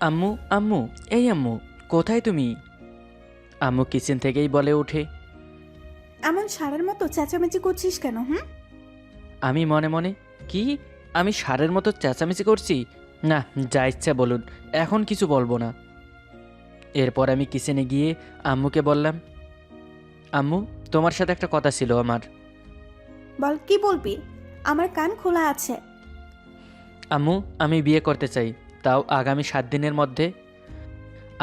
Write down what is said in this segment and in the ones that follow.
আম্মু, আম্মু, এই আম্মু, কোথায় তুমি? আম্মু কিচেন থেকেই বলে ওঠে। এমন সারের মতো চেঁচামেচি করছিস কেন? হুম। আমি মনে মনে, কি? আমি ষাঁড়ের মতো চেঁচামেচি করছি? না, যা ইচ্ছা বলুন, এখন কিছু বলবো না। এরপর আমি কিচেনে গিয়ে আম্মুকে বললাম, আম্মু, তোমার সাথে একটা কথা ছিল আমার। বল, কি বলবি? আমার কান খোলা আছে। আম্মু, আমি বিয়ে করতে চাই, তাও আগামী 7 দিনের মধ্যে।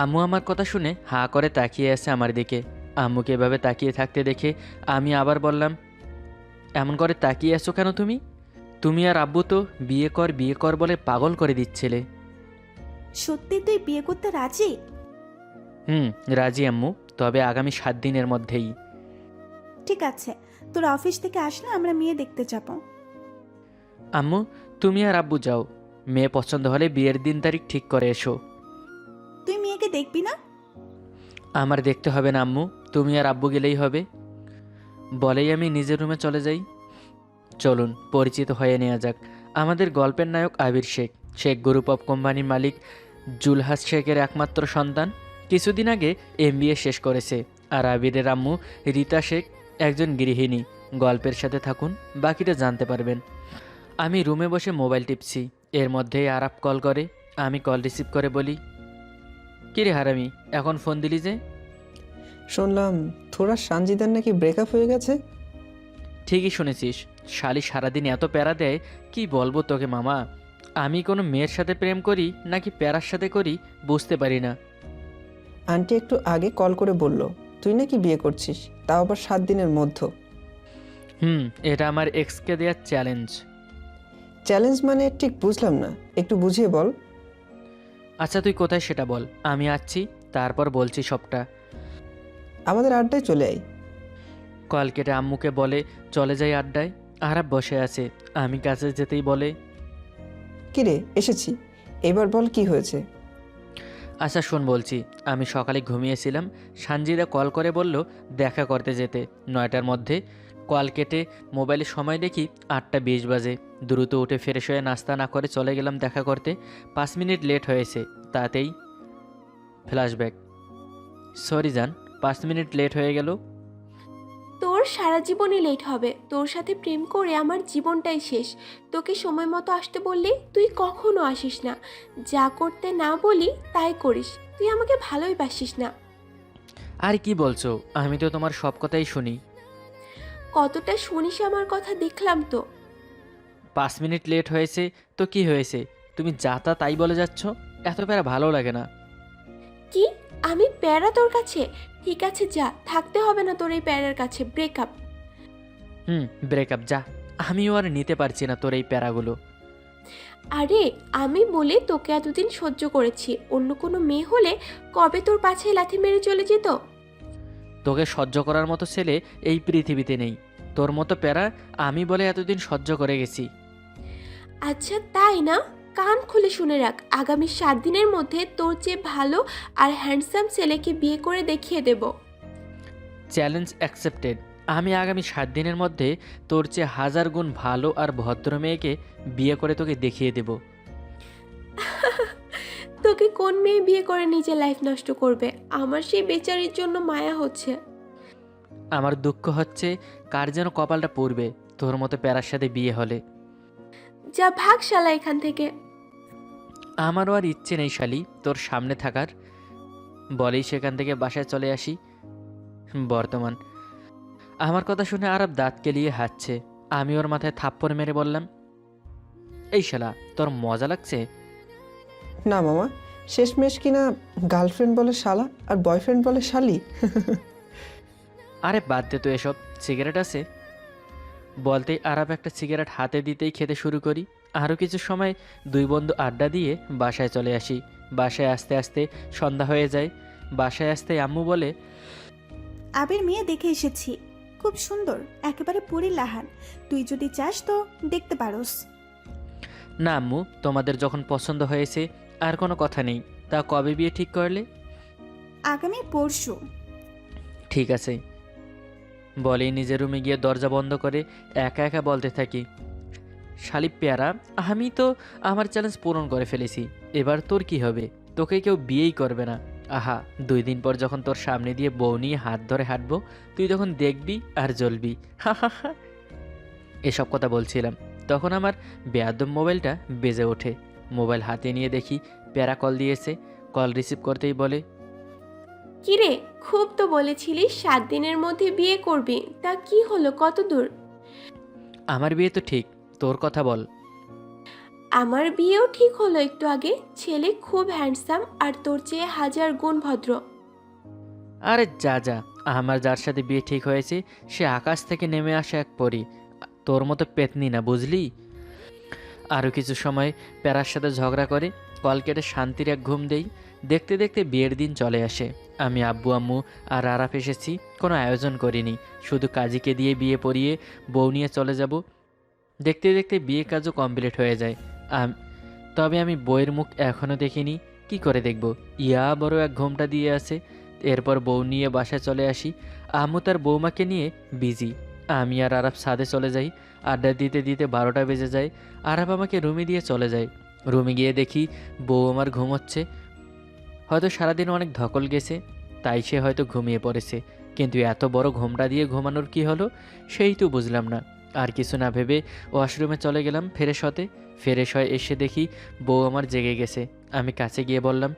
আম্মু আমার কথা শুনে হাঁ করে তাকিয়ে আছে আমার দিকে। আম্মুকে এভাবে তাকিয়ে থাকতে দেখে আমি আবার বললাম, এমন করে তাকিয়ে আছো কেন তুমি? তুমি আর আব্বু তো বিয়ে কর বিয়ে কর বলে পাগল করে দিচ্ছিলে। সত্যি তুই বিয়ে করতে রাজি? হুম, রাজি আম্মু, তবে আগামী 7 দিনের মধ্যেই। ঠিক আছে, তোর অফিস থেকে আসলে আমরা মেয়ে দেখতে যাব। আম্মু, তুমি আর আব্বু যাও, মেয়ে পছন্দ হলে বিয়ের দিন তারিখ ঠিক করে এসো। তুই মেয়েকে দেখবি না? আমার দেখতে হবে না আম্মু, তুমি আর আব্বু গেলেই হবে। বলেই আমি নিজের রুমে চলে যাই। চলুন পরিচিত হয়ে নেওয়া যাক। আমাদের গল্পের নায়ক আবির শেখ, শেখ গ্রুপ অফ কোম্পানির মালিক জুলহাস শেখের একমাত্র সন্তান। কিছুদিন আগে এমবিএ শেষ করেছে। আর আবিরের আম্মু রীতা শেখ একজন গৃহিণী। গল্পের সাথে থাকুন, বাকিটা জানতে পারবেন। আমি রুমে বসে মোবাইল টিপছি, এর মধ্যেই আরাপ কল করে। আমি কল রিসিভ করে বলি, কিরে হারামি, এখন ফোন দিলি যে? শুনলাম তোরা সানজিদার নাকি ব্রেকআপ হয়ে গেছে। ঠিকই শুনেছিস, শালি সারাদিন এত প্যারা দেয়, কি বলবো তোকে মামা। আমি কোনো মেয়ের সাথে প্রেম করি নাকি প্যারার সাথে করি বুঝতে পারি না। আন্টি একটু আগে কল করে বলল তুই নাকি বিয়ে করছিস, তাও আবার 7 দিনের মধ্যে। এটা আমার এক্সকে দেওয়ার চ্যালেঞ্জ। চ্যালেঞ্জ মানে ঠিক বুঝলাম না, একটু বুঝিয়ে বল। আচ্ছা তুই কোথায় সেটা বল, আমি আসছি, তারপর বলছি সবটা। আমাদের আড্ডায় চলে আয়। কল কেটে আম্মুকে বলে চলে যাই আড্ডায়। আরাপ বসে আছে, আমি কাছে যেতেই বলে, কিরে এসেছি, এবার বল কি হয়েছে। আচ্ছা শোন বলছি। আমি সকালে ঘুমিয়েছিলাম, সানজিদা কল করে বলল দেখা করতে যেতে 9টার মধ্যে। কল কেটে মোবাইলে সময় দেখি 8টা 20 বাজে। দ্রুত উঠে ফ্রেশ হয়ে নাস্তা না করে চলে গেলাম দেখা করতে। 5 মিনিট লেট হয়েছে, তাতেই ফ্ল্যাশব্যাক। সরি জান, 5 মিনিট লেট হয়ে গেল। তোর সারা জীবনই লেট হবে। তোর সাথে প্রেম করে আমার জীবনটাই শেষ। তোকে সময় মতো আসতে বললি তুই কখনো আসিস না। যা করতে না বলি তাই করিস। তুই আমাকে ভালোই বাসিস না। আর কি বলছো, আমি তো তোমার সব কথাই শুনি। কতটা শুনিস আমার কথা দেখলাম তো। 5 মিনিট লেট হয়েছে তো কি হয়েছে, তুমি যা তা তাই বলে যাচ্ছ। এত প্যারা ভালো লাগে না। কি? আমি প্যারা তোর কাছে? ঠিক আছে যা, থাকতে হবে না তোর এই প্যারার কাছে। ব্রেকআপ। ব্রেকআপ যা। আমিও আর নিতে পারছি না তোর এই প্যারাগুলো। আরে আমি বলে তোকে এতদিন সহ্য করেছি, অন্য কোনো মেয়ে হলে কবে তোর পাছে লাথি মেরে চলে যেত। তোকে সহ্য করার মতো ছেলে এই পৃথিবীতে নেই। তোর মতো প্যারা আমি বলে এতদিন সহ্য করে গেছি। আচ্ছা তাই না? কান খুলে শুনে রাখ, আগামী 7 দিনের মধ্যে তোর চেয়ে ভালো আর হ্যান্ডসাম ছেলেকে বিয়ে করে দেখিয়ে দেব। Challenge accepted. আমি আগামী 7 দিনের মধ্যে তোর চেয়ে 1000 গুণ ভালো আর ভদ্র মেয়েকে বিয়ে করে তোকে দেখিয়ে দেব। তোকে কোন মেয়ে বিয়ে করে নিজের লাইফ নষ্ট করবে? আমার সেই বেচারির জন্য মায়া হচ্ছে। আমার দুঃখ হচ্ছে কার যেন কপালটা পড়বে তোর মতো প্যারার সাথে বিয়ে হলে। যা ভাগ শালা এখান থেকে। আমারও আর ইচ্ছে নেই শালি তোর সামনে থাকার। বলেই সেখান থেকে বাসায় চলে আসি। বর্তমান আমার কথা শুনে আরব দাঁত কেলিয়ে হাসছে। আমি ওর মাথায় থাপ্পড় মেরে বললাম, এই শালা তোর মজা লাগছে? না মামা, শেষমেশ কিনা গার্লফ্রেন্ড বলে শালা আর বয়ফ্রেন্ড বলে শালি। আরে বাদ দে তো এসব, সিগারেট আছে? বলতেই আরব একটা সিগারেট হাতে দিতেই খেতে শুরু করি। আরও কিছু সময় দুই বন্ধু আড্ডা দিয়ে বাসায় চলে আসি। বাসায় আসতে আসতে সন্ধ্যা হয়ে যায়। বাসায় আসতে আম্মু বলে, আবির মেয়ে দেখে এসেছি, খুব সুন্দর, একেবারে পুরি লাহান। তুই যদি চাস তো দেখতে পারোস। না আম্মু, তোমাদের যখন পছন্দ হয়েছে আর কোনো কথা নেই। তা কবে বিয়ে ঠিক করলে? আগামী পরশু। ঠিক আছে বলেই নিজের রুমে গিয়ে দরজা বন্ধ করে একা একা বলতে থাকি, শালি পেয়ারা, আমি তো আমার চ্যালেঞ্জ পূরণ করে ফেলেছি, এবার তোর কি হবে? তোকে কেউ বিয়েই করবে না। আহা, 2 দিন পর যখন তোর সামনে দিয়ে বউ নিয়ে হাত ধরে হাঁটবো, তুই তখন দেখবি আর জ্বলবি। হা হা হা। এসব কথা বলছিলাম, তখন আমার বেয়াদব মোবাইলটা বেজে ওঠে। মোবাইল হাতে নিয়ে দেখি প্যারা কল দিয়েছে। কল রিসিভ করতেই বলে, কিরে, খুব তো বলেছিলি 7 দিনের মধ্যে বিয়ে করবি, তা কি হলো, কত দূর? আমার বিয়ে তো ঠিক, তোর কথা বল। আমার বিয়েও ঠিক হলো একটু আগে। ছেলে খুব হ্যান্ডসাম আর তোর চেয়ে 1000 গুণ ভদ্র। আরে যা যা, আমার যার সাথে বিয়ে ঠিক হয়েছে সে আকাশ থেকে নেমে আসা এক পরী, তোর মতো পেতনি না, বুঝলি? আরও কিছু সময় প্যারার সাথে ঝগড়া করে কল কেটে শান্তির এক ঘুম দেই। দেখতে দেখতে বিয়ের দিন চলে আসে। আমি, আব্বু আম্মু আর আরাফ এসেছি। কোনো আয়োজন করিনি, শুধু কাজীকে দিয়ে বিয়ে পড়িয়ে বউ নিয়ে চলে যাব। দেখতে দেখতে বিয়ে কাজও কমপ্লিট হয়ে যায়। তবে আমি বউয়ের মুখ এখনও দেখিনি। কি করে দেখব? ইয়া বড় এক ঘোমটা দিয়ে আছে। এরপর বউ নিয়ে বাসায় চলে আসি। আম্মু তার বৌমাকে নিয়ে বিজি। আমি আর আরাফ ছাদে চলে যাই। আড্ডা দিতে দিতে 12টা বেজে যায়। আরাফ আমাকে রুমে দিয়ে চলে যায়। রুমে গিয়ে দেখি বউ আমার ঘুমোচ্ছে। হয়তো সারাদিন অনেক ধকল গেছে, তাই সে হয়তো ঘুমিয়ে পড়েছে। কিন্তু এত বড় ঘোমটা দিয়ে ঘুমানোর কি হলো সেই তো বুঝলাম না। আর কিছু না ভেবে ওয়াশরুমে চলে গেলাম ফ্রেশ হতে। ফ্রেশ হয়ে এসে দেখি বউ আমার জেগে গেছে। আমি কাছে গিয়ে বললাম,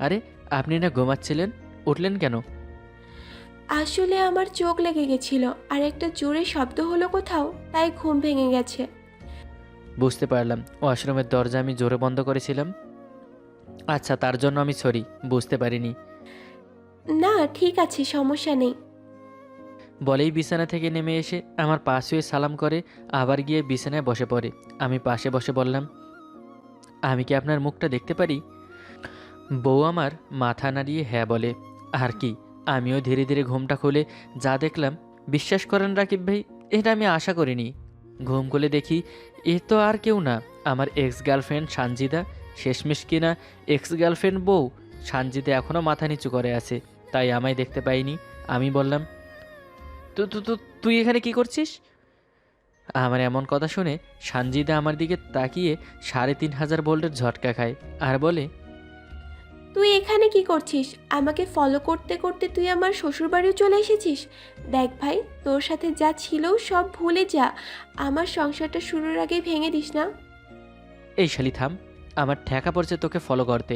আরে আপনি না ঘুমাচ্ছিলেন, উঠলেন কেন? আসলে আমার চোখ লেগে গেছিল আর একটা জোরে শব্দ হলো কোথাও, তাই ঘুম ভেঙে গেছে। বুঝতে পারলাম, ওয়াশরুমের দরজা আমি জোরে বন্ধ করেছিলাম। আচ্ছা, তার জন্য আমি সরি, বুঝতে পারিনি। না, ঠিক আছে, সমস্যা নেই। বলেই বিছানা থেকে নেমে এসে আমার পাশ হয়ে সালাম করে আবার গিয়ে বিছানায় বসে পড়ে। আমি পাশে বসে বললাম, আমি কি আপনার মুখটা দেখতে পারি? বউ আমার মাথা নাড়িয়ে হ্যাঁ বলে। আর কি, আমিও ধীরে ধীরে ঘুমটা খুলে যা দেখলাম, বিশ্বাস করেন রাকিব ভাই, এটা আমি আশা করিনি। ঘুম খুলে দেখি এ তো আর কেউ না, আমার এক্স গার্লফ্রেন্ড সানজিদা। শেষমেশ কিনা এক্স গার্লফ্রেন্ড বউ। সানজিদা এখনও মাথা নিচু করে আছে, তাই আমায় দেখতে পাইনি। আমি বললাম, তো তো তো তুই এখানে কি করছিস? আমার এমন কথা শুনে সানজিদা আমার দিকে তাকিয়ে 3500 ভোল্টের ঝটকা খায় আর বলে, তুই এখানে কি করছিস? আমাকে ফলো করতে করতে তুই আমার শ্বশুরবাড়িও চলে এসেছিস? দেখ ভাই, তোর সাথে যা ছিল সব ভুলে যা। আমার সংসারটা শুরুর আগে ভেঙে দিস না। এই শালি থাম, আমার ঠেকা পড়ছে তোকে ফলো করতে।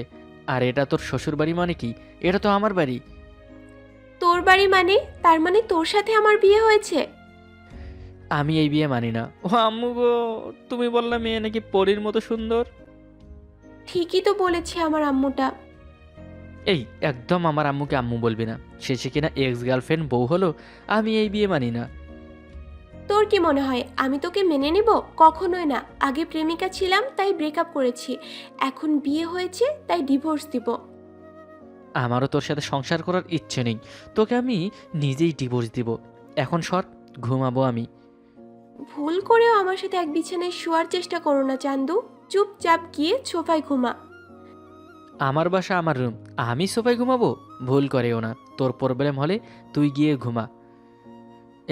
আর এটা তোর শ্বশুর বাড়ি মানে কি? এটা তো আমার বাড়ি। তোর বাড়ি মানে? তার মানে তোর সাথে আমার বিয়ে হয়েছে? আমি এই বিয়ে মানি না। ও আম্মু গো, তুমি বললা মেয়ে নাকি পরীর মতো সুন্দর। ঠিকই তো বলেছে আমার আম্মুটা। এই একদম আমার আম্মুকে আম্মু বলবি না, শেষে কিনা এক্স গার্লফ্রেন্ড বউ হলো। আমি এই বিয়ে মানি না। তোর কি মনে হয় আমি তোকে মেনে নেব? কখনোই না। আগে প্রেমিকা ছিলাম তাই ব্রেকআপ করেছি, এখন বিয়ে হয়েছে তাই ডিভোর্স দিব। আমারও তোর সাথে সংসার করার ইচ্ছে নেই, তোকে আমি নিজেই ডিভোর্স দিব। এখন সর, ঘুমাবো আমি। ভুল করেও আমার সাথে এক বিছানায় শোয়ার চেষ্টা করো না চান্দু। চুপচাপ গিয়ে সোফায় ঘুমা। আমার বাসা, আমার রুম, আমি সোফায় ঘুমাবো? ভুল করেও না, তোর প্রবলেম হলে তুই গিয়ে ঘুমা।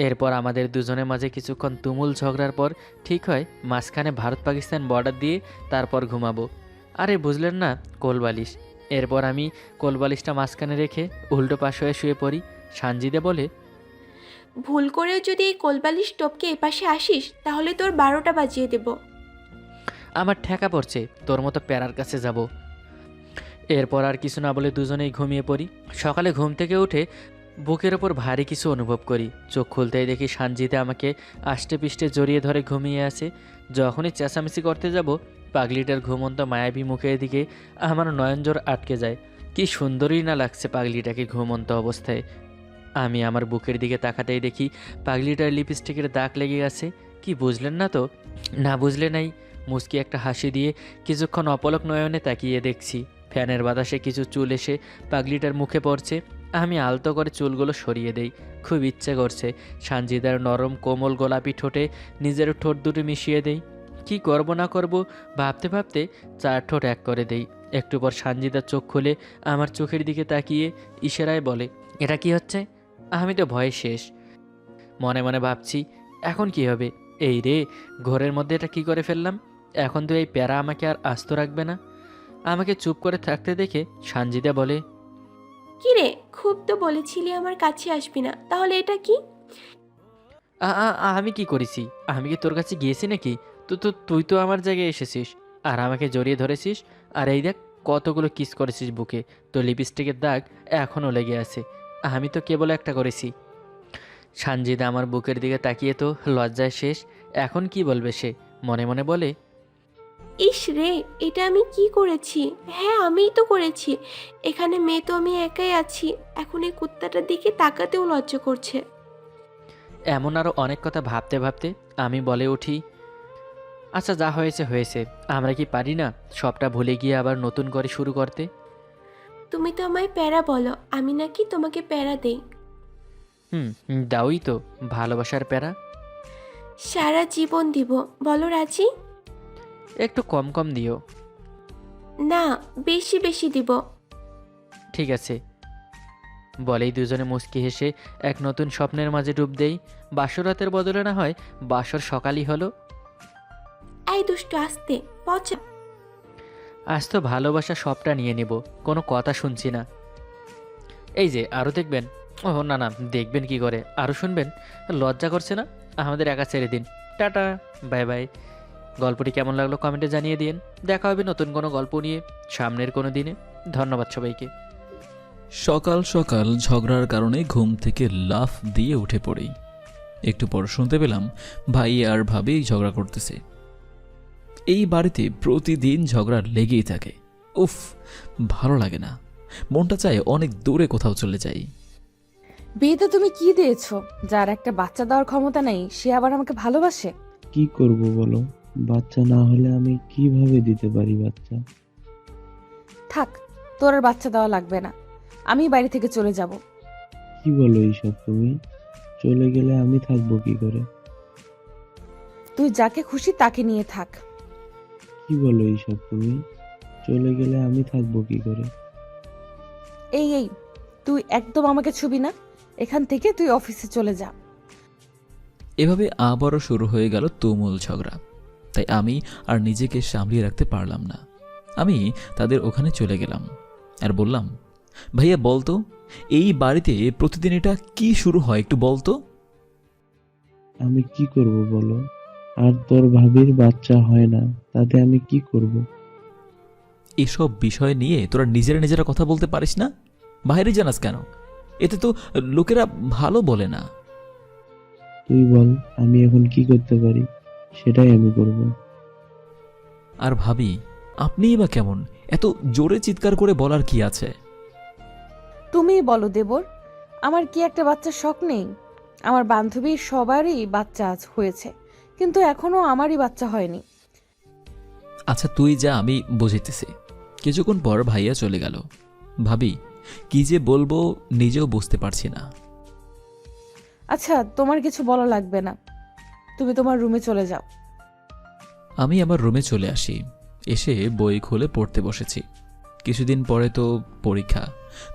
এরপর আমাদের দুজনের মাঝে কিছুক্ষণ তুমুল ঝগড়ার পর ঠিক হয় মাঝখানে ভারত পাকিস্তান বর্ডার দিয়ে তারপর ঘুমাবো। আরে বুঝলেন না, কোলবালিশ। এরপর আমি কোলবালিশটা মাঝখানে রেখে উল্টো পাশ হয়ে শুয়ে পড়ি। সানজিদে বলে, ভুল করেও যদি এই কোলবালিশ টপকে এপাশে আসিস তাহলে তোর 12টা বাজিয়ে দেব। আমার ঠেকা পড়ছে, তোর মতো প্যারার কাছে যাব। এরপর আর কিছু না বলে দুজনেই ঘুমিয়ে পড়ি। সকালে ঘুম থেকে উঠে বুকের ওপর ভারী কিছু অনুভব করি। চোখ খুলতেই দেখি সানজিদে আমাকে আষ্টে পিষ্টে জড়িয়ে ধরে ঘুমিয়ে আছে। যখনই চেঁচামেচি করতে যাব, পাগলিটার ঘুমন্ত মায়াবী মুখের দিকে আমার নয়নজোর আটকে যায়। কি সুন্দরই না লাগছে পাগলিটাকে ঘুমন্ত অবস্থায়। আমি আমার বুকের দিকে তাকাতেই দেখি পাগলিটার লিপস্টিকের দাগ লেগে গেছে। কি বুঝলেন না তো? না বুঝলে নাই। মুচকি একটা হাসি দিয়ে কিছুক্ষণ অপলক নয়নে তাকিয়ে দেখছি ফ্যানের বাতাসে কিছু চুল এসে পাগলিটার মুখে পড়ছে। আমি আলতো করে চুলগুলো সরিয়ে দেই। খুব ইচ্ছে করছে সানজিদার নরম কোমল গোলাপি ঠোঁটে নিজের ঠোঁট দুটো মিশিয়ে দেই। কি করব না করব ভাবতে ভাবতে 4 ঠোঁট এক করে দেই। একটু পর সানজিদার চোখ খুলে আমার চোখের দিকে তাকিয়ে ইশারায় বলে, এটা কি হচ্ছে? আমি তো ভয়ে শেষ। মনে মনে ভাবছি, এখন কি হবে? এই রে, ঘরের মধ্যে এটা কি করে ফেললাম? এখন তো এই প্যারা আমাকে আর আস্ত রাখবে না। আমাকে চুপ করে থাকতে দেখে সানজিদা বলে, কিরে, খুব তো বলেছিলি আমার কাছে আসবি না, তাহলে এটা কি? আমি কি করেছি? আমি কি তোর কাছে গিয়েছি নাকি? তুই তো আমার জায়গায় এসেছিস আর আমাকে জড়িয়ে ধরেছিস, আর এই দেখ কতগুলো কিস করেছিস বুকে, তো লিপস্টিকের দাগ এখনও লেগে আছে। আমি তো কেবল একটা করেছি। সানজিদা আমার বুকের দিকে তাকিয়ে তো লজ্জায় শেষ। এখন কি বলবে সে? মনে মনে বলে, ইস রে, এটা আমি কি করেছি? হ্যাঁ, আমিই তো করেছি। এখানে মেয়ে তো আমি একাই আছি, এখন এই কুত্তাটার দিকে তাকাতেও লজ্জা করছে। এমন আরও অনেক কথা ভাবতে ভাবতে আমি বলে উঠি, আচ্ছা যা হয়েছে হয়েছে, আমরা কি পারি না সবটা ভুলে গিয়ে আবার নতুন করে শুরু করতে? তুমি তো আমায় প্যারা বলো, আমি নাকি তোমাকে প্যারা দেই? দাওই তো ভালোবাসার প্যারা। সারা জীবন দিব, বলো রাজি? একটু কম কম দিও। না, বেশি বেশি দিব। ঠিক আছে বলেই দুজনে মুচকি হেসে এক নতুন স্বপ্নের মাঝে ডুব দেই। বাসর রাতের বদলে না হয় বাসর সকালই হলো। এই দুষ্টু, আসতে পচা। আজ তো ভালোবাসা সবটা নিয়ে নেব, কোনো কথা শুনছি না। এই যে আরও দেখবেন। ও না না, দেখবেন কি করে, আরও শুনবেন? লজ্জা করছে না? আমাদের একা ছেড়ে দিন। Tata, bye bye. গল্পটি কেমন লাগলো কমেন্টে জানিয়ে দিন। দেখা হবে নতুন কোনো গল্প নিয়ে সামনের কোনো দিনে। ধন্যবাদ সবাইকে। সকাল সকাল ঝগড়ার কারণে ঘুম থেকে লাফ দিয়ে উঠে পড়ি। একটু পর শুনতে পেলাম ভাই আর ভাবি ঝগড়া করতেছে। এই বাড়িতে প্রতিদিন ঝগড়া লেগেই থাকে। উফ, ভালো লাগে না, মনটা চায় অনেক দূরে কোথাও চলে যাই। বিয়েতে তুমি কি দিয়েছো? যার একটা বাচ্চা দেওয়ার ক্ষমতা নেই, সে আবার আমাকে ভালোবাসে? কি করব বলো? বাচ্চা না হলে আমি কিভাবে দিতে পারি বাচ্চা? থাক, তোর আর বাচ্চা দেওয়া লাগবে না, আমি বাড়ি থেকে চলে যাব। কি বলো এইসব তুমি? চলে গেলে আমি থাকবো কি করে? তুই যাকে খুশি তাকে নিয়ে থাক। কি বলো এইসব তুমি? চলে গেলে আমি থাকবো কি করে? এই এই, তুই একদম আমাকে ছুবি না, এখান থেকে তুই অফিসে চলে যা। এভাবে আবারও শুরু হয়ে গেল তুমুল ঝগড়া। তাই আমি আর নিজেকে সামলিয়ে রাখতে পারলাম না। আমি তাদের ওখানে চলে গেলাম আর বললাম, ভাইয়া বলতো, এই বাড়িতে প্রতিদিন এটা কি শুরু হয় একটু বলতো। আমি কি করব বলো? আর তোর ভাবির বাচ্চা হয় না, তাতে আমি কি করব? এসব বিষয় নিয়ে তোরা নিজেরা কথা বলতে পারিস না? বাইরে জানাস কেন? এতে তো লোকেরা ভালো বলে না। তুই বল, আমি এখন কি করতে পারি? সেটাই আমি করব। আর ভাবি, আপনিই বা কেমন, এত জোরে চিৎকার করে বলার কি আছে? তুমিই বলো দেবর, আমার কি একটা বাচ্চার শখ নেই? আমার বান্ধবীর সবারই বাচ্চা হয়েছে, কিন্তু এখনো আমারই বাচ্চা হয়নি। আচ্ছা তুই যা, আমি বুঝিতেছি। কিছুক্ষণ পর ভাইয়া চলে গেল। ভাবি, কি যে বলবো নিজেও বুঝতে পারছি না। আচ্ছা, তোমার কিছু বলা লাগবে না, তুমি তোমার রুমে চলে যাও। আমি আমার রুমে চলে আসি। এসে বই খুলে পড়তে বসেছি। কিছুদিন পরে তো পরীক্ষা,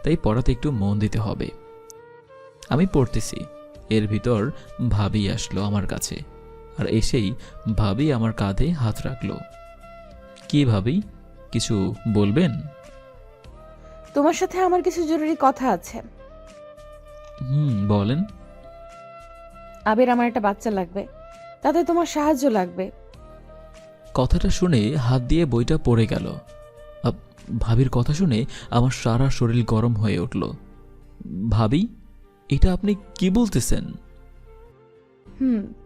তাই পড়াতে একটু মন দিতে হবে। আমি পড়তেছি, এর ভিতর ভাবি আসলো আমার কাছে, আর এসেই ভাবি আমার কাঁধে হাত রাখলো। কি ভাবি, কিছু বলবেন? তোমার সাথে আমার কিছু জরুরি কথা আছে। বলেন। আবির, আমার একটা বাচ্চা লাগবে, তাতে তোমার সাহায্য লাগবে। কথাটা শুনে হাত দিয়ে বইটা পড়ে গেল। ভাবির কথা শুনে আমার সারা শরীর গরম হয়ে উঠল। ভাবি, এটা আপনি কি বলতেছেন?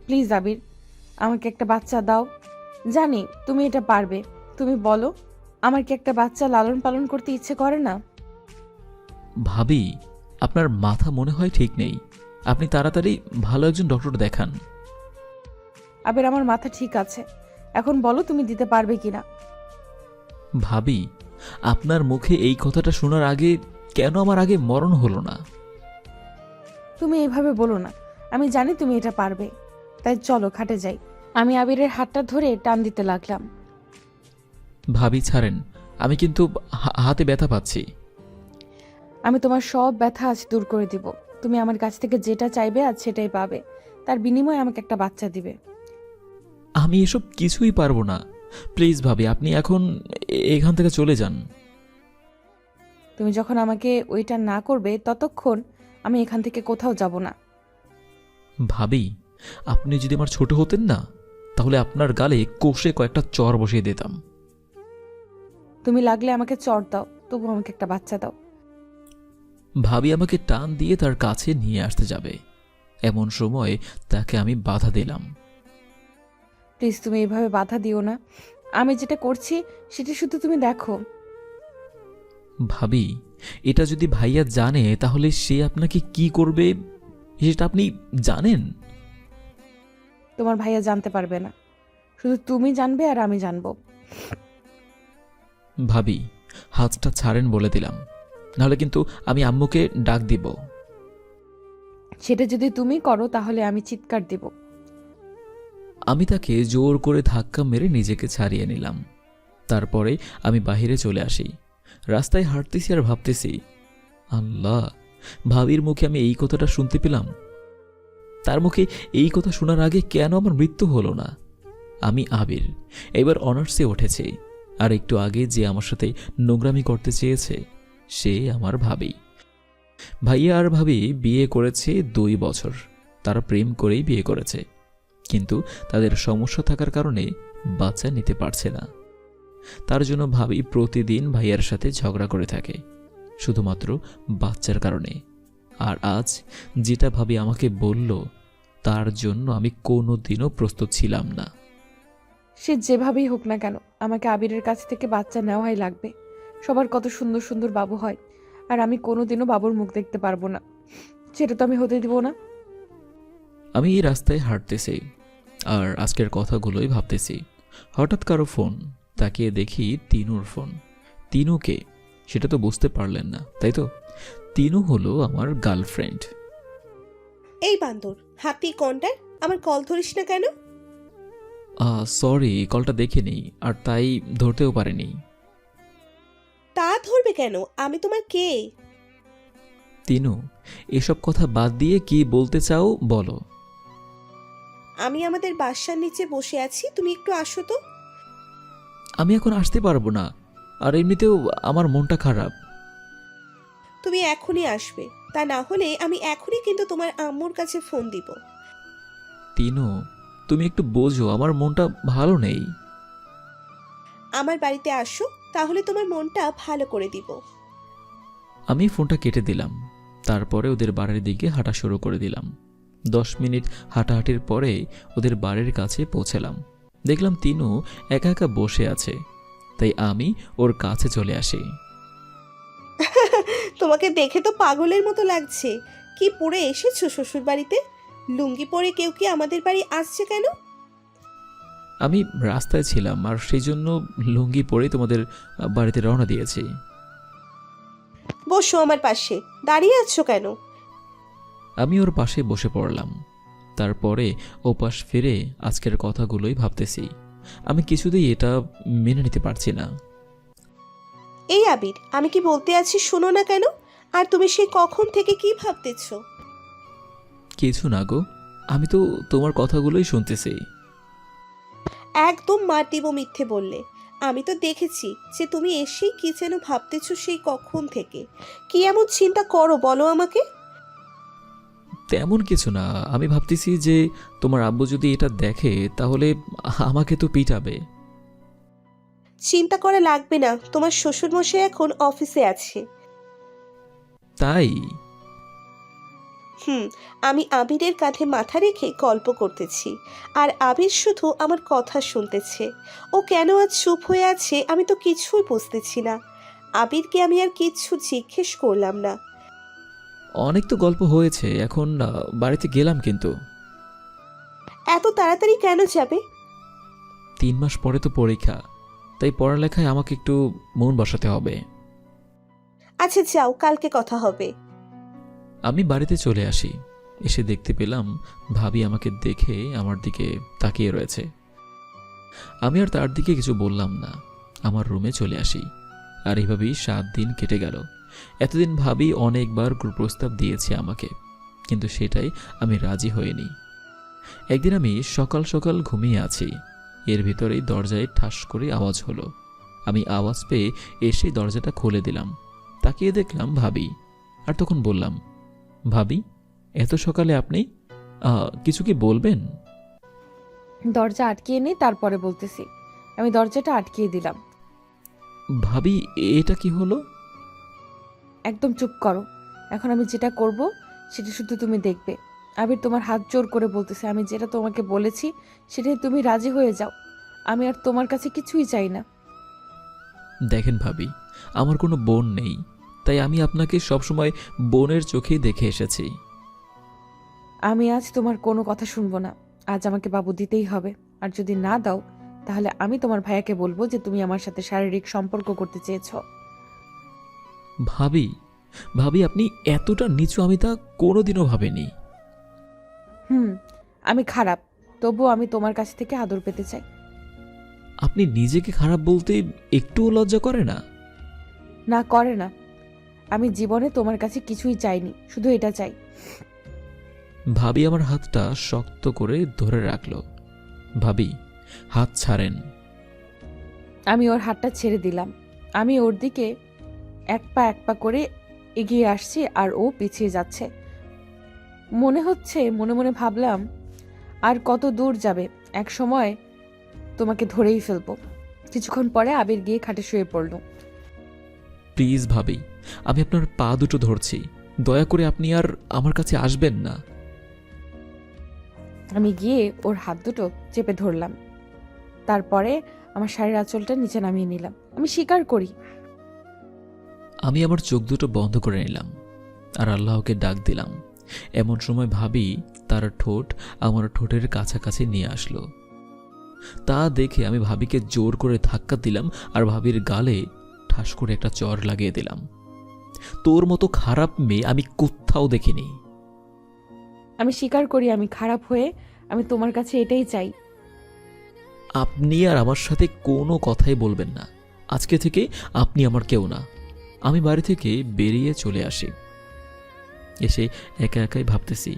প্লিজ আবির, আমাকে একটা বাচ্চা দাও। জানি তুমি এটা পারবে, তুমি বলো, আমার কি একটা বাচ্চা লালন পালন করতে ইচ্ছে করে না? ভাবি, আপনার মাথা মনে হয় ঠিক নেই। আপনি তাড়াতাড়ি ভালো একজন ডক্টর দেখান। আবির, আমার মাথা ঠিক আছে, এখন বলো তুমি দিতে পারবে কিনা। ভাবি, আপনার মুখে এই কথাটা শোনার আগে কেন আমার আগে মরণ হলো না? তুমি এইভাবে বলো না, আমি জানি তুমি এটা পারবে, তাই চলো খাটে যাই। আমি আবিরের হাতটা ধরে টান দিতে লাগলাম। ভাবি ছাড়েন, আমি কিন্তু হাতে ব্যথা পাচ্ছি। আমি তোমার সব ব্যথা আজ দূর করে দিব। তুমি আমার কাছ থেকে যেটা চাইবে আজ সেটাই পাবে, তার বিনিময়ে আমাকে একটা বাচ্চা দিবে। আমি এসব কিছুই পারবো না। প্লিজ ভাবি, আপনি এখন এখান থেকে চলে যান। তুমি যখন আমাকে ওইটা না করবে ততক্ষণ আমি এখান থেকে কোথাও যাব না। ভাবি, আপনি যদি আমার ছোট হতেন না, তাহলে আপনার গালে কষে কয়েকটা চর বসিয়ে দিতাম। তুমি লাগলে আমাকে চড় দাও, তবু আমাকে একটা বাচ্চা দাও। ভাবি আমাকে টান দিয়ে তার কাছে নিয়ে আসতে যাবে, এমন সময় তাকে আমি বাধা দিলাম। প্লিজ তুমি এইভাবে বাধা দিও না, আমি যেটা করছি সেটা শুধু তুমি দেখো। ভাবি, এটা যদি ভাইয়া জানে তাহলে সে আপনাকে কি করবে সেটা আপনি জানেন? তোমার ভাইয়া জানতে পারবে না, শুধু তুমি জানবে আর আমি জানবো। ভাবি, হাতটা ছাড়েন বলে দিলাম, নাহলে কিন্তু আমি আম্মুকে ডাক দিব। সেটা যদি তুমি করো তাহলে আমি চিৎকার দিব। আমি তাকে জোর করে ধাক্কা মেরে নিজেকে ছাড়িয়ে নিলাম। তারপরে আমি বাইরে চলে আসি। রাস্তায় হাঁটতেছি আর ভাবতেছি, আল্লাহ, ভাবির মুখে আমি এই কথাটা শুনতে পেলাম। তার মুখে এই কথা শোনার আগে কেন আমার মৃত্যু হলো না? আমি আবির, এবার অনার্সে উঠেছি, আর একটু আগে যে আমার সাথে নোংরামি করতে চেয়েছে সে আমার ভাবি। ভাইয়া আর ভাবি বিয়ে করেছে 2 বছর। তারা প্রেম করেই বিয়ে করেছে, কিন্তু তাদের সমস্যা থাকার কারণে বাচ্চা নিতে পারছে না। তার জন্য ভাবি প্রতিদিন ভাইয়ার সাথে ঝগড়া করে থাকে, শুধুমাত্র বাচ্চার কারণে। আর আজ যেটা ভাবি আমাকে বলল, তার জন্য আমি কোনোদিনও প্রস্তুত ছিলাম না। সে যেভাবেই হোক না কেন, আমাকে আবিরের কাছ থেকে বাচ্চা নেওয়াই লাগবে। সবার কত সুন্দর সুন্দর বাবু হয়, আর আমি কোনোদিনও বাবুর মুখ দেখতে পারবো না, সেটা তো আমি হতে দিব না। আমি এই রাস্তায় হাঁটতেছি আর আজকের কথাগুলোই ভাবতেছি। হঠাৎ কারো ফোন, তাকিয়ে দেখি তিনুর ফোন। তিনুকে সেটা তো বুঝতে পারলেন না, তাই তো? তিনু হলো আমার গার্লফ্রেন্ড। এই বান্দর, হাতি কন্টার, আমার কল ধরিস না কেন? সরি, কলটা দেখিনি আর তাই ধরতেও পারিনি। তা ধরবে কেন? আমি তোমার কে? তিনু, এসব কথা বাদ দিয়ে কি বলতে চাও বলো। আমি আমাদের বাসার নিচে বসে আছি, তুমি একটু আসো তো। আমি এখন আসতে পারবো না, আর এমনিতেও আমার মনটা খারাপ। তুমি এখনই আসবে, তা না হলে আমি এখনই কিন্তু তোমার আম্মুর কাছে ফোন দিব। তিনু, তুমি একটু বোঝো, আমার মনটা ভালো নেই। আমার বাড়িতে আসো, তাহলে তোমার মনটা ভালো করে দিব। আমি ফোনটা কেটে দিলাম। তারপরে ওদের বাড়ির দিকে হাঁটা শুরু করে দিলাম। 10 মিনিট হাঁটাহাঁটির পরে ওদের বাড়ির কাছে পৌঁছালাম। দেখলাম তিনু একা একা বসে আছে, তাই আমি ওর কাছে চলে আসি। তোমাকে দেখে তো পাগলের মতো লাগছে। কি পরে এসেছো শ্বশুর বাড়িতে? লুঙ্গি পরে কেউ কি আমাদের বাড়ি আসছে কেন? আমি রাস্তায় ছিলাম আর সেই জন্য লুঙ্গি পরে তোমাদের বাড়িতে রওনা দিয়েছি। বসো আমার পাশে, দাঁড়িয়ে আছো কেন? আমি ওর পাশে বসে পড়লাম। তারপরে ওপাশ ফিরে আজকের কথাগুলোই ভাবতেছি। আমি কিছুতেই এটা মেনে নিতে পারছি না। এই আবির, আমি কি বলতে আছি শোনো না কেন? আর তুমি সেই কখন থেকে কি ভাবতেছো? কিছু না গো, আমি তো তোমার কথাগুলোই শুনতেছি। একদম মার দিব মিথ্যে বললে। আমি তো দেখেছি যে তুমি এসেই কি যেন ভাবতেছো সেই কখন থেকে। কি এমন চিন্তা করো বলো আমাকে? তেমন কিছু না, আমি ভাবতেছি যে তোমার আব্বু যদি এটা দেখে তাহলে আমাকে তো পিটাবে। চিন্তা করা লাগবে না, তোমার শ্বশুরমশাই এখন অফিসে আছে। তাই? আমি আবিরের কাঁধে মাথা রেখে গল্প করতেছি, আর আবির শুধু আমার কথা শুনতেছে। ও কেন আজ চুপ হয়ে আছে আমি তো কিছুই বুঝতেছি না। আবিরকে আমি আর কিচ্ছু জিজ্ঞেস করলাম না। অনেক তো গল্প হয়েছে, এখন বাড়িতে গেলাম। কিন্তু এত তাড়াতাড়ি কেন যাবে? 3 মাস পরে তো পরীক্ষা, তাই পড়ালেখায় আমাকে একটু মন বসাতে হবে। আচ্ছা যাও, কালকে কথা হবে। আমি বাড়িতে চলে আসি। এসে দেখতে পেলাম ভাবি আমাকে দেখে আমার দিকে তাকিয়ে রয়েছে। আমি আর তার দিকে কিছু বললাম না, আমার রুমে চলে আসি। আর এইভাবেই 7 দিন কেটে গেল। এতদিন ভাবি অনেকবার প্রস্তাব দিয়েছে আমাকে, কিন্তু সেটাই আমি রাজি হইনি। একদিন আমি সকাল সকাল ঘুমিয়ে আছি, এর ভিতরেই দরজায় ঠাস করে আওয়াজ হলো। আমি আওয়াজ পেয়ে এসে দরজাটা খুলে দিলাম। তাকিয়ে দেখলাম ভাবি। আর তখন বললাম, ভাবি, এত সকালে আপনি কিছু কি বলবেন? দরজা আটকিয়ে নেই, তারপরে বলতেছি। আমি দরজাটা আটকিয়ে দিলাম। ভাবি, এটা কি হলো? একদম চুপ করো। এখন আমি যেটা করব সেটা শুধু তুমি দেখবে। আবির তোমার হাত জোর করে বলতেছে, আমি যেটা তোমাকে বলেছি সেটাই তুমি রাজি হয়ে যাও। আমি আর তোমার কাছে কিছুই চাই না। দেখেন ভাবি, আমার কোনো বোন নেই, তাই আমি আপনাকে সবসময় বোনের চোখেই দেখে এসেছি। আমি আজ তোমার কোনো কথা শুনবো না। আজ আমাকে বাবু দিতেই হবে। আর যদি না দাও তাহলে আমি তোমার ভাইয়াকে বলবো যে তুমি আমার সাথে শারীরিক সম্পর্ক করতে চেয়েছো। ভাবি, ভাবি, আপনি এতটা নিচু আমি তা কোনোদিনও ভাবিনি। আমি খারাপ, তবুও আমি তোমার কাছ থেকে আদর পেতে চাই। আপনি নিজেকে খারাপ বলতে একটুও লজ্জা করে না? না, করে না। আমি জীবনে তোমার কাছে কিছুই চাইনি, শুধু এটা চাই। ভাবি আমার হাতটা শক্ত করে ধরে রাখল। ভাবি, হাত ছাড়েন। আমি ওর হাতটা ছেড়ে দিলাম। আমি ওর দিকে এক পা করে এগিয়ে আসছি আর ও পিছিয়ে যাচ্ছে। মনে হচ্ছে, মনে মনে ভাবলাম, আর কত দূর যাবে, এক সময় তোমাকে ধরেই ফেলবো। কিছুক্ষণ পরে আবির গিয়ে খাটে শুয়ে পড়ল। প্লিজ ভাবি, আমি আপনার পা দুটো ধরছি, দয়া করে আপনি আর আমার কাছে আসবেন না। আমি গিয়ে ওর হাত দুটো চেপে ধরলাম। তারপরে আমার শাড়ির আঁচলটা নিচে নামিয়ে নিলাম। আমি স্বীকার করি, আমি আমার চোখ দুটো বন্ধ করে নিলাম আর আল্লাহকে ডাক দিলাম। এমন সময় ভাবি তার ঠোঁট আমার ঠোঁটের কাছাকাছি নিয়ে আসলো। তা দেখে আমি ভাবিকে জোর করে ধাক্কা দিলাম আর ভাবির গালে ঠাস করে একটা চড় লাগিয়ে দিলাম। তোর মতো খারাপ মেয়ে আমি কোথাও দেখিনি। আমি স্বীকার করি আমি খারাপ হয়ে আমি তোমার কাছে এটাই চাই। আপনি আর আমার সাথে কোনো কথাই বলবেন না। আজকে থেকে আপনি আমার কেউ না। আমি বাড়ি থেকে বেরিয়ে চলে আসি। এসে একা একাই ভাবতেছি,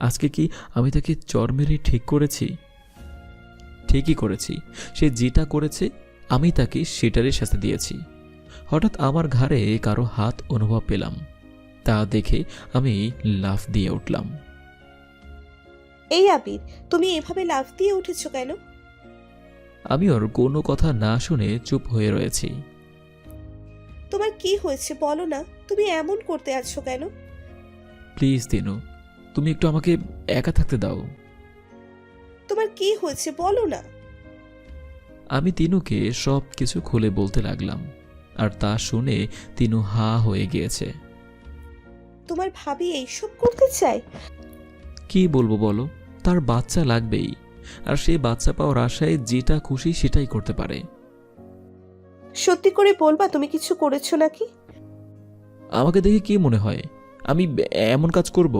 আজকে কি আমি তাকে চর মেরে ঠিক করেছি? ঠিকই করেছি। সে যেটা করেছে আমি তাকে সেটারই শাস্তি দিয়েছি। হঠাৎ আমার ঘাড়ে কারো হাত অনুভব পেলাম। তা দেখে আমি লাফ দিয়ে উঠলাম। এই আবির, তুমি এভাবে লাফ দিয়ে উঠেছো কেন? আমি ওর কোনো কথা না শুনে চুপ হয়ে রয়েছি। তোমার কি হয়েছে বলো না, তুমি এমন করতে আছো কেন? প্লিজ তিনু, তুমি একটু আমাকে একা থাকতে দাও। তোমার কি হয়েছে বলো না। আমি তিনুকে সব কিছু খুলে বলতে লাগলাম আর তা শুনে তিনু হা হয়ে গিয়েছে। তোমার ভাবি এইসব করতে চায়? কি বলবো বলো, তার বাচ্চা লাগবেই, আর সেই বাচ্চা পাওয়ার আশায় যেটা খুশি সেটাই করতে পারে। সত্যি করে বলবা তুমি কিছু করেছো নাকি? আমাকে দেখে কি মনে হয় আমি এমন কাজ করব?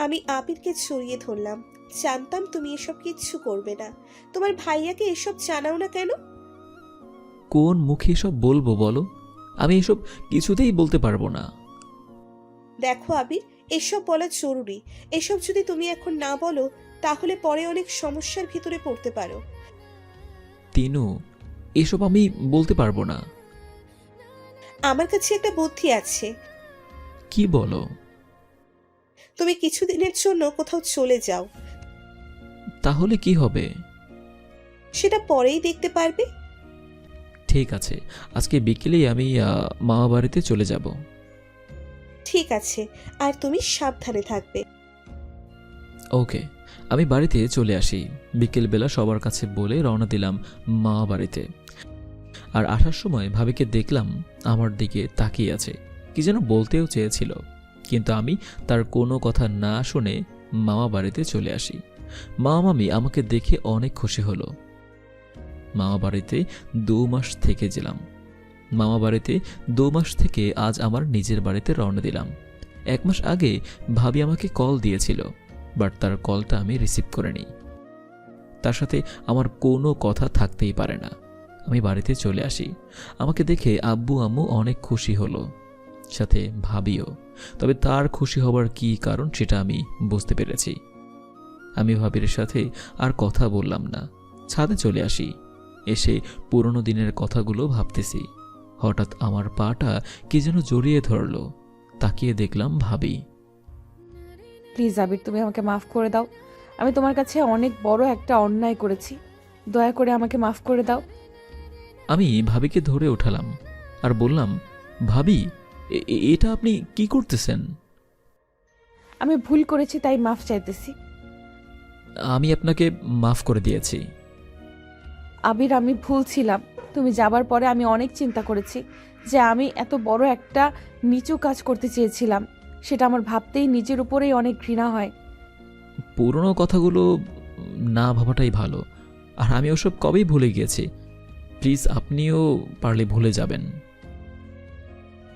আমি আবিরকে জড়িয়ে ধরলাম। জানতাম তুমি এসব কিচ্ছু করবে না। তোমার ভাইয়াকে এসব জানাও না কেন? কোন মুখে এসব বলবো বলো? আমি এসব কিছুতেই বলতে পারবো না। দেখো আবির, এসব বলা জরুরি। এসব যদি তুমি এখন না বলো তাহলে পরে অনেক সমস্যার ভিতরে পড়তে পারো। তিনু, এসব আমি বলতে পারবো না। আমার কাছে একটা বুদ্ধি আছে। কি বলো? তুমি কিছুদিনের জন্য কোথাও চলে যাও। তাহলে কি হবে? সেটা পরেই দেখতে পারবে। ঠিক আছে, আজকে বিকেলেই আমি মামা বাড়িতে চলে যাব। ঠিক আছে, আর তুমি সাবধানে থাকবে। ওকে, আমি বাড়িতে চলে আসি। বিকেলবেলা সবার কাছে বলে রওনা দিলাম মামা বাড়িতে। আর আসার সময় ভাবিকে দেখলাম আমার দিকে তাকিয়ে আছে, কি যেন বলতেও চেয়েছিল, কিন্তু আমি তার কোনো কথা না শুনে মামা বাড়িতে চলে আসি। মামা মামি আমাকে দেখে অনেক খুশি হলো। মামা বাড়িতে 2 মাস থেকে গেলাম। মামা বাড়িতে 2 মাস থেকে আজ আমার নিজের বাড়িতে রওনা দিলাম। 1 মাস আগে ভাবি আমাকে কল দিয়েছিল, বাট তার কলটা আমি রিসিভ করিনি। তার সাথে আমার কোনো কথা থাকতেই পারে না। আমি বাড়িতে চলে আসি। আমাকে দেখে আব্বু আম্মু অনেক খুশি হলো, সাথে ভাবিও। তবে তার খুশি হবার কী কারণ সেটা আমি বুঝতে পেরেছি। আমি ভাবির সাথে আর কথা বললাম না, ছাদে চলে আসি। এসে পুরনো দিনের কথাগুলো ভাবতেছি। হঠাৎ আমার পাটা কি যেন জড়িয়ে ধরলো। তাকিয়ে দেখলাম ভাবি। প্লিজ আবির, তুমি আমাকে মাফ করে দাও। আমি তোমার কাছে অনেক বড় একটা অন্যায় করেছি। দয়া করে আমাকে মাফ করে দাও। আমি ভাবিকে ধরে উঠালাম আর বললাম, ভাবি, এটা আপনি কি করতেছেন? আমি ভুল করেছি, তাই মাফ চাইতেছি। আমি আপনাকে মাফ করে দিয়েছি। আবির, আমি ভুল ছিলাম। তুমি যাবার পরে আমি অনেক চিন্তা করেছি যে আমি এত বড় একটা নিচু কাজ করতে চেয়েছিলাম। সেটা আমার ভাবতেই নিজের উপরেই অনেক ঘৃণা হয়। পুরনো কথাগুলো না ভাবাটাই ভালো। আর আমি ওসব কবেই ভুলে গিয়েছি। প্লিজ আপনিও পারলে ভুলে যাবেন।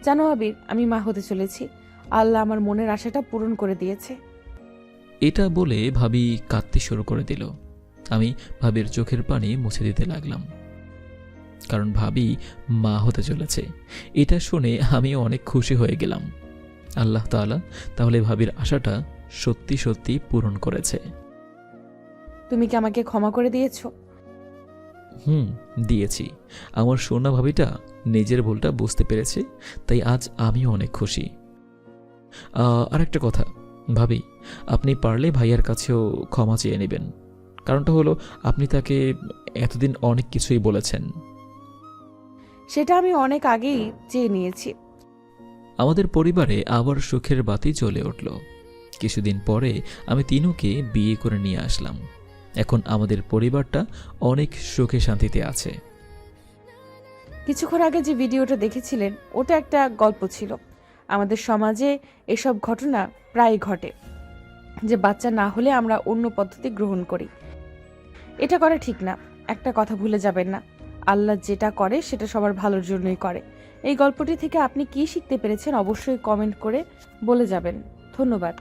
জানো আবির, আমি মা হতে চলেছি। আল্লাহ আমার মনের আশাটা পূরণ করে দিয়েছে। এটা বলে ভাবি কাঁদতে শুরু করে দিল। আমি ভাবির চোখের পানি মুছে দিতে লাগলাম, কারণ ভাবি মা হতে চলেছে। এটা শুনে আমি অনেক খুশি হয়ে গেলাম। আল্লাহ তাআলা তাহলে ভাবির আশাটা সত্যি সত্যি পূরণ করেছে। তুমি কি আমাকে ক্ষমা করে দিয়েছো? দিয়েছি। আমার সোনা ভাবিটা নিজের ভুলটা বুঝতে পেরেছে, তাই আজ আমিও অনেক খুশি। আর একটা কথা ভাবি, আপনি পারলে ভাইয়ার কাছেও ক্ষমা চেয়ে নেবেন। কারণটা হলো, আপনি তাকে এতদিন অনেক কিছুই বলেছেন। সেটা আমি অনেক আগেই চেয়ে নিয়েছি। আমাদের পরিবারে আবার সুখের বাতি জ্বলে উঠল। কিছুদিন পরে আমি তিনুকে বিয়ে করে নিয়ে আসলাম। এখন আমাদের পরিবারটা অনেক সুখে শান্তিতে আছে। কিছুক্ষণ আগে যে ভিডিওটা দেখেছিলেন, ওটা একটা গল্প ছিল। আমাদের সমাজে এসব ঘটনা প্রায় ঘটে, যে বাচ্চা না হলে আমরা অন্য পদ্ধতি গ্রহণ করি। এটা করা ঠিক না। একটা কথা ভুলে যাবেন না, আল্লাহ যেটা করে সেটা সবার ভালোর জন্যই করে। এই গল্পটি থেকে আপনি কি শিখতে পেরেছেন অবশ্যই কমেন্ট করে বলে যাবেন। ধন্যবাদ।